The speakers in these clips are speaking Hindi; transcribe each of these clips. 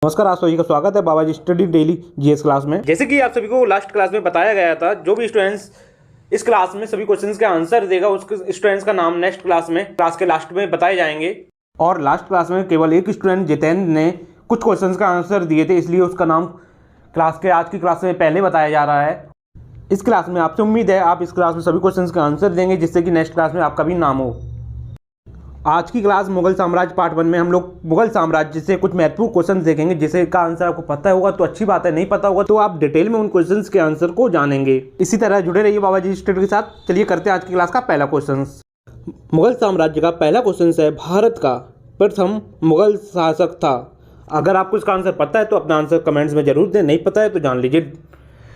नमस्कार, आप सभी का स्वागत है बाबा जी स्टडी डेली जीएस क्लास में। जैसे कि आप सभी को लास्ट क्लास में बताया गया था, जो भी स्टूडेंट्स इस क्लास में सभी क्वेश्चंस के आंसर देगा उसके स्टूडेंट्स का नाम नेक्स्ट क्लास में क्लास के लास्ट में बताए जाएंगे। और लास्ट क्लास में केवल एक स्टूडेंट जितेंद्र ने कुछ क्वेश्चंस का आंसर दिए थे, इसलिए उसका नाम क्लास के आज की क्लास में पहले बताया जा रहा है। इस क्लास में आपसे उम्मीद है आप इस क्लास में सभी क्वेश्चंस का आंसर देंगे, जिससे कि नेक्स्ट क्लास में आपका भी नाम हो। आज की क्लास मुगल साम्राज्य पार्ट 1 में हम लोग मुगल साम्राज्य से कुछ महत्वपूर्ण क्वेश्चन देखेंगे, जिसे का आंसर आपको पता होगा तो अच्छी बात है, नहीं पता होगा तो आप डिटेल में उन क्वेश्चंस के आंसर को जानेंगे। इसी तरह जुड़े रहिए बाबा जी स्टडी के साथ। चलिए करते हैं आज की क्लास का पहला क्वेश्चन। मुगल साम्राज्य का पहला क्वेश्चन है, भारत का प्रथम मुगल शासक था। अगर आपको इसका आंसर पता है तो अपना आंसर कमेंट्स में जरूर दें, नहीं पता है तो जान लीजिए।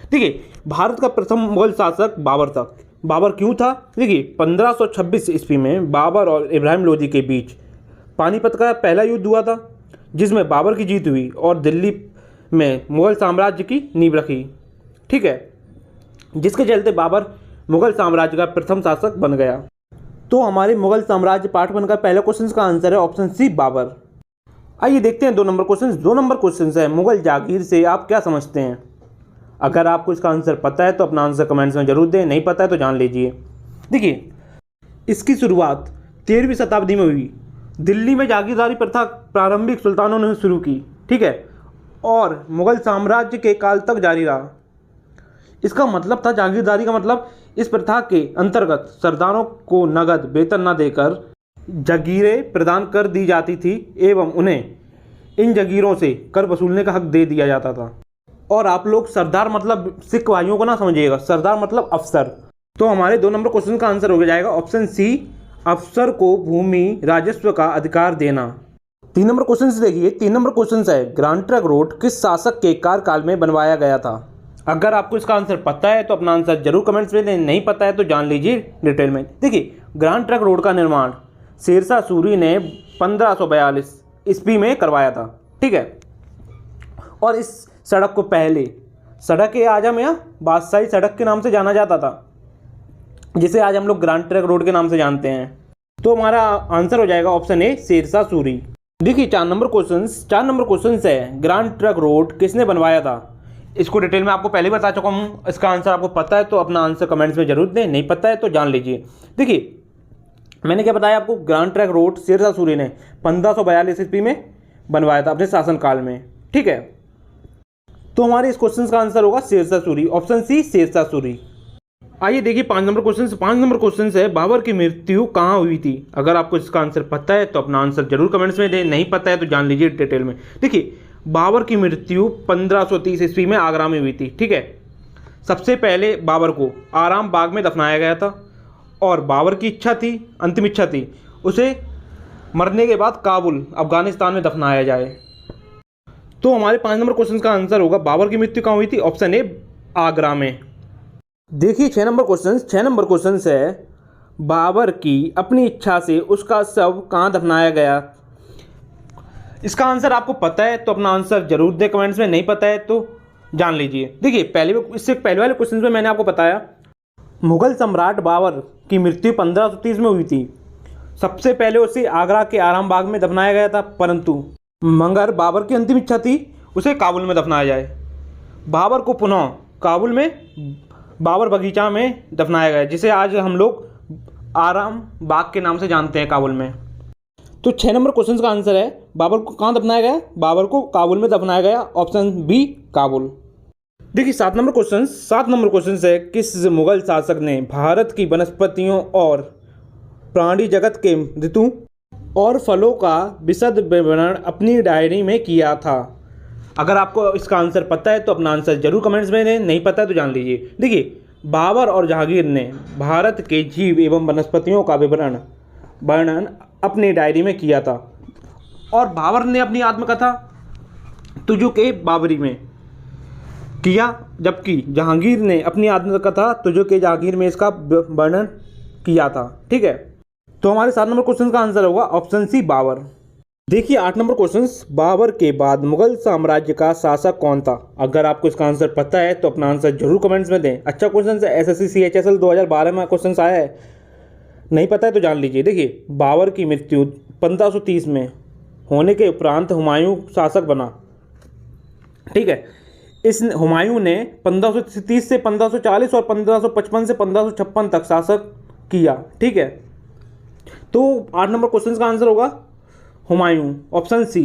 देखिए, भारत का प्रथम मुगल शासक बाबर था। बाबर क्यों था? देखिए, 1526 ईस्वी में बाबर और इब्राहिम लोदी के बीच पानीपत का पहला युद्ध हुआ था, जिसमें बाबर की जीत हुई और दिल्ली में मुगल साम्राज्य की नींव रखी। ठीक है, जिसके चलते बाबर मुगल साम्राज्य का प्रथम शासक बन गया। तो हमारे मुगल साम्राज्य पार्ट 1 का पहला क्वेश्चन का आंसर है ऑप्शन सी, बाबर। आइए देखते हैं 2 नंबर क्वेश्चन। 2 नंबर क्वेश्चन है, मुगल जागीर से आप क्या समझते हैं? अगर आपको इसका आंसर पता है तो अपना आंसर कमेंट्स में जरूर दें, नहीं पता है तो जान लीजिए। देखिए, इसकी शुरुआत 13वीं शताब्दी में हुई। दिल्ली में जागीरदारी प्रथा प्रारंभिक सुल्तानों ने शुरू की, ठीक है, और मुगल साम्राज्य के काल तक जारी रहा। इसका मतलब था, जागीरदारी का मतलब इस प्रथा के अंतर्गत सरदारों को नगद वेतन न देकर जगीरें प्रदान कर दी जाती थी एवं उन्हें इन जगीरों से कर वसूलने का हक दे दिया जाता था। और आप लोग सरदार मतलब सिख भाइयों को ना समझिएगा, सरदार मतलब अफसर। तो हमारे 2 नंबर क्वेश्चन का आंसर हो जाएगा ऑप्शन सी, अफसर को भूमि राजस्व का अधिकार देना। 3 नंबर क्वेश्चन से देखिए, 3 नंबर क्वेश्चन है, ग्रांड ट्रंक रोड किस शासक के कार्यकाल में बनवाया गया था? अगर आपको इसका आंसर पता है तो अपना आंसर जरूर कमेंट्स में दें, नहीं पता है तो जान लीजिए डिटेल में। देखिए, ग्रांड ट्रंक रोड का निर्माण शेरशाह सूरी ने 1542 ईस्वी में करवाया था। ठीक है, और इस सड़क को पहले सड़क ए आजम या बादशाही सड़क के नाम से जाना जाता था, जिसे आज हम लोग ग्रांड ट्रंक रोड के नाम से जानते हैं। तो हमारा आंसर हो जाएगा ऑप्शन ए, शेरशाह सूरी। देखिए, 4 नंबर क्वेश्चन है, ग्रांड ट्रंक रोड किसने बनवाया था? इसको डिटेल में आपको पहले बता चुका हूँ। इसका आंसर आपको पता है तो अपना आंसर कमेंट्स में जरूर दें, नहीं पता है तो जान लीजिए। देखिए, मैंने क्या बताया आपको, grand trunk road Sher Shah Suri ने 1542 ईस्वी में बनवाया था अपने शासनकाल में। ठीक है, तो हमारे इस क्वेश्चन का आंसर होगा शेरशाह सूरी, ऑप्शन सी, शेरशाह सूरी। आइए देखिए 5 नंबर क्वेश्चन। 5 नंबर क्वेश्चन है, बाबर की मृत्यु कहाँ हुई थी? अगर आपको इसका आंसर पता है तो अपना आंसर जरूर कमेंट्स में दें, नहीं पता है तो जान लीजिए डिटेल में। देखिए, बाबर की मृत्यु 1530 ईस्वी में आगरा में हुई थी। ठीक है, सबसे पहले बाबर को आराम बाग में दफनाया गया था और बाबर की इच्छा थी, अंतिम इच्छा थी, उसे मरने के बाद काबुल अफगानिस्तान में दफनाया जाए। तो हमारे 5 नंबर क्वेश्चन का आंसर होगा, बाबर की मृत्यु कहाँ हुई थी? ऑप्शन ए, आगरा में। देखिए 6 नंबर क्वेश्चन है, बाबर की अपनी इच्छा से उसका शव कहाँ दफनाया गया? इसका आंसर आपको पता है तो अपना आंसर जरूर दें कमेंट्स में, नहीं पता है तो जान लीजिए। देखिए, इससे पहले वाले क्वेश्चन में मैंने आपको बताया, मुगल सम्राट बाबर की मृत्यु 1530 में हुई थी। सबसे पहले उसे आगरा के आराम बाग में दफनाया गया था, परंतु मगर बाबर की अंतिम इच्छा थी उसे काबुल में दफनाया जाए। बाबर को पुनः काबुल में बाबर बगीचा में दफनाया गया, जिसे आज हम लोग आराम बाग के नाम से जानते हैं काबुल में। तो 6 नंबर क्वेश्चन का आंसर है, बाबर को कहाँ दफनाया गया? बाबर को काबुल में दफनाया गया, ऑप्शन बी, काबुल। देखिए 7 नंबर क्वेश्चन है, किस मुगल शासक ने भारत की वनस्पतियों और प्राणी जगत के ऋतु और फलों का विशद विवरण अपनी डायरी में किया था? अगर आपको इसका आंसर पता है तो अपना आंसर जरूर कमेंट्स में दें, नहीं पता है तो जान लीजिए। देखिए, बाबर और जहांगीर ने भारत के जीव एवं वनस्पतियों का वर्णन अपनी डायरी में किया था, और बाबर ने अपनी आत्मकथा तुजो के बाबरी में किया, जबकि जहांगीर ने अपनी आत्मकथा तुजो के जहांगीर में इसका वर्णन किया था। ठीक है, तो हमारे 7 नंबर क्वेश्चन का आंसर होगा ऑप्शन सी, बाबर। देखिए 8 नंबर क्वेश्चन, बाबर के बाद मुगल साम्राज्य का शासक कौन था? अगर आपको इसका आंसर पता है तो अपना आंसर जरूर कमेंट्स में दें। अच्छा क्वेश्चन है, एसएससी CHSL 2012 में क्वेश्चन आया है, नहीं पता है तो जान लीजिए। देखिए, बाबर की मृत्यु 1530 में होने के उपरांत हुमायूं शासक बना। ठीक है। इस हुमायूं ने 1530 से 1540 और 1555 से 1556 तक शासक किया। ठीक है, तो 8 नंबर क्वेश्चन का आंसर होगा हुमायूं, ऑप्शन सी।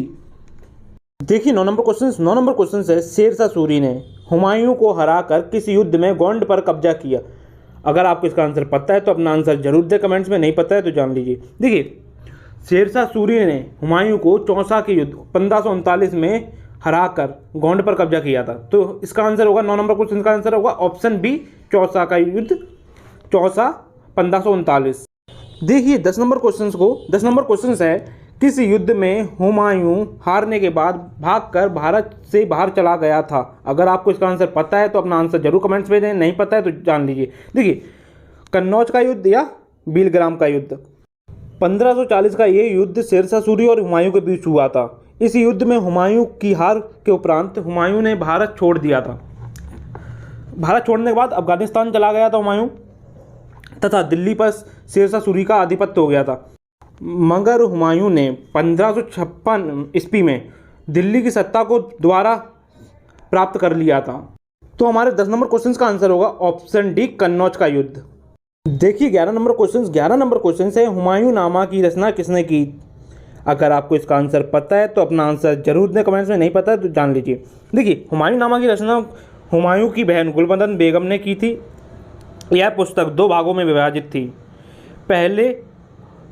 देखिए 9 नंबर क्वेश्चन है, शेरशाह सूरी ने हुमायूं को हराकर किस युद्ध में गोंड पर कब्जा किया। अगर आपको इसका आंसर पता है तो अपना आंसर जरूर दे कमेंट्स में, नहीं पता है तो जान लीजिए। देखिए शेरशाह सूरी ने हुमायूं को चौसा के युद्ध 1539 में हराकर गोंड पर कब्जा किया था। तो इसका आंसर होगा 9 नंबर क्वेश्चन का आंसर होगा ऑप्शन बी, चौसा का युद्ध, चौसा 1539। देखिए 10 नंबर क्वेश्चन है, किस युद्ध में हुमायूं हारने के बाद भागकर भारत से बाहर चला गया था। अगर आपको इसका आंसर पता है तो अपना आंसर जरूर कमेंट्स में दें, नहीं पता है तो जान लीजिए। देखिए कन्नौज का युद्ध या बीलग्राम का युद्ध। 1540 का ये युद्ध शेरशाह सूरी और हुमायूं के बीच हुआ था। इस युद्ध में हुमायूं की हार के उपरांत हुमायूं ने भारत छोड़ दिया था। भारत छोड़ने के बाद अफगानिस्तान चला गया था हुमायूं, तथा दिल्ली पर शेरशाह सूरी का आधिपत्य हो गया था। मगर हुमायूं ने 1556 ईस्वी में दिल्ली की सत्ता को दोबारा प्राप्त कर लिया था। तो हमारे 10 नंबर क्वेश्चन का आंसर होगा ऑप्शन डी, कन्नौज का युद्ध। देखिए 11 नंबर क्वेश्चन है, हुमायूं नामा की रचना किसने की। अगर आपको इसका आंसर पता है तो अपना आंसर जरूर दें कमेंट्स में, नहीं पता है तो जान लीजिए। देखिए हुमायूं नामा की रचना हुमायूं की बहन गुलबदन बेगम ने की थी। यह पुस्तक 2 भागों में विभाजित थी।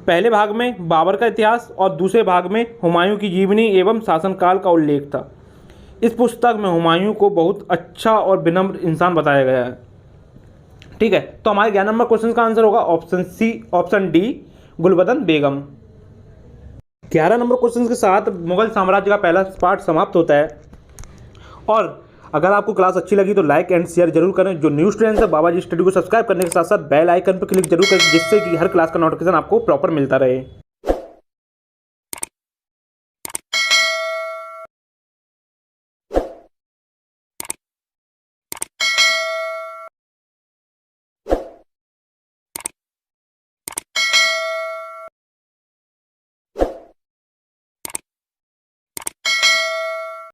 पहले भाग में बाबर का इतिहास और दूसरे भाग में हुमायूं की जीवनी एवं शासनकाल का उल्लेख था। इस पुस्तक में हुमायूं को बहुत अच्छा और विनम्र इंसान बताया गया है। ठीक है, तो हमारे 11 नंबर क्वेश्चन का आंसर होगा ऑप्शन डी, गुलबदन बेगम। 11 नंबर क्वेश्चन के साथ मुगल साम्राज्य का पहला पार्ट समाप्त होता है। और अगर आपको क्लास अच्छी लगी तो लाइक एंड शेयर जरूर करें। जो न्यू स्टूडेंट्स है बाबाजी स्टडी को सब्सक्राइब करने के साथ साथ बेल आइकन पर क्लिक जरूर करें, जिससे कि हर क्लास का नोटिफिकेशन आपको प्रॉपर मिलता रहे।